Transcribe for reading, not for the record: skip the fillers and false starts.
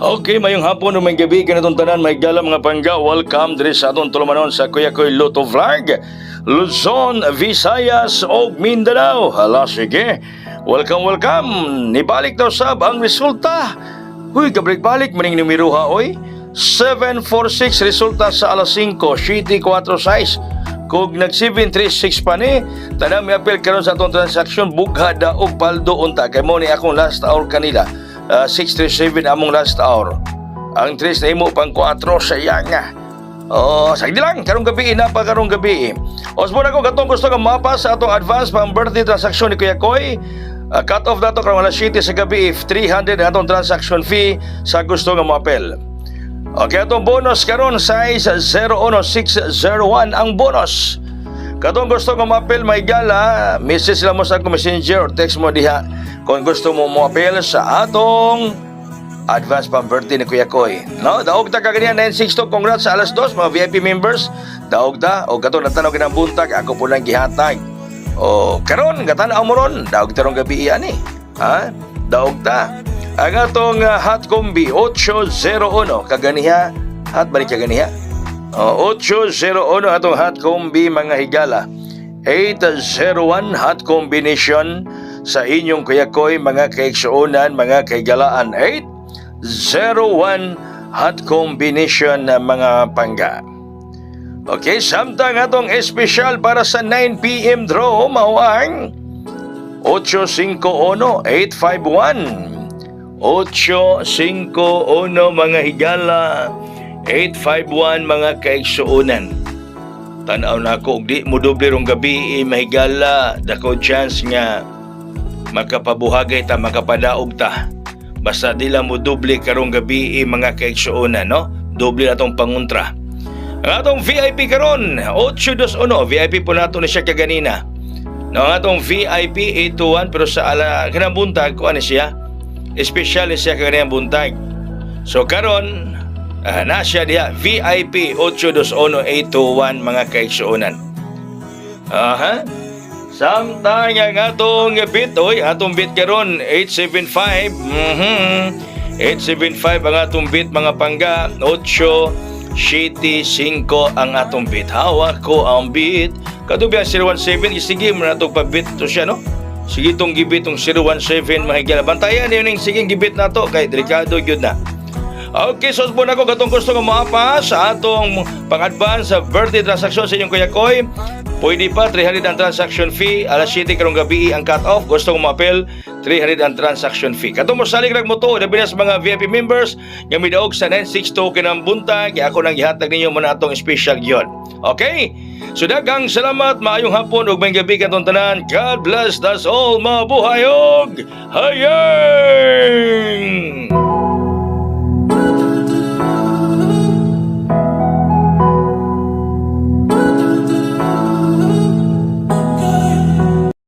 Okay, mayong hapon o may gabi kanatong tanan may gala mga pangga. Welcome diri sa atong tulumanon sa Kuya Koy Lotto Vlog, Luzon, Visayas o Mindanao. Hala, sige. Welcome. Nibalik daw sab ang resulta. Huy, kabalik-balik maning numero ha, oy. 746 resulta sa alas 5, 746. Kung nag-736 pa ni, tanang may apel karon sa atong transaksyon, bughada o paldo unta. Kay mo ni akong last hour kanila. 637 among last hour. Ang 3 na imo pang 4 sayang nga. Sagdi lang, karong gabi na pa karong gabi. Osbon ako katong gusto ka mapa sa atong advance pang birthday transaction ni Kuya Koy. Cut off dato karong alas 7 sa gabi if 300 na atong transaction fee sa gusto nga mapel. Okay, atong bonus karon size 01601 ang bonus. Katong gusto nga mapel may gala, message lang mo sa akong messenger or text mo diha kung gusto mo mo-appeal sa atong advance pang birthday ni Kuya Koy. No, daog ta kaganiya 962. Congrats sa alas 2 mga VIP members. Daog ta o katong natanaw kinang buntag ako po lang gihatag. O karon gatanaw mo ron, daog ta rong gabi ani. Ha? Daog ta. Ang atong hot combi 801 kaganiya. Hot balik kaganiya. 801 atong hot combi mga higala. 801 hot combination sa inyong Kuya Koy mga kaigsuonan, mga kaigalaan. 801 hot combination na mga pangga. Okay, samtang atong espesyal para sa 9 PM draw mao ang 851 851 mga higala, 851 mga kaigsuonan. Tanaw na ako, di mo doble rong gabi mahigala, dako chance nga makapabuhagay ta, makapadaog ta. Basta di lang mo doble karong gabi mga kaigsuonan, no? Doble na itong panguntra. Ang atong VIP karon 821, VIP po nato na siya kaganina. No, ang atong VIP 821 pero sa kanang buntag ko ano siya? Espesyal siya kaganina buntag. So karon na siya diha VIP 821 mga kaigsuonan. Samtang ang atong bit, atong bit karon 875. 875 ang atong bit mga pangga. 875 ang atong bit. Hawak ko ang bit. Katubi ang 017. Sige mo na itong pabit to siya, no? Sige itong gibit itong 017 mahigala. Bantayan yun yung sige gibit na to. Kay delikado yun na. Okay, so po na ko katong gusto nga maapa sa atong pang-advance sa birthday transaction sa inyong Kuya Koy. Pwede pa 300 ang transaction fee. Alas 7 karong gabi ang cut-off. Gusto kong ma-appeal 300 ang transaction fee. Katong mo salig rag mo to, labi na sa mga VIP members nga midaog sa 962 kinang buntag. Ako nang gihatag ninyo mo na atong special yon. Okay? So daghang salamat, maayong hapon ug may gabi katong tanan. God bless us all, mabuhay og hayang!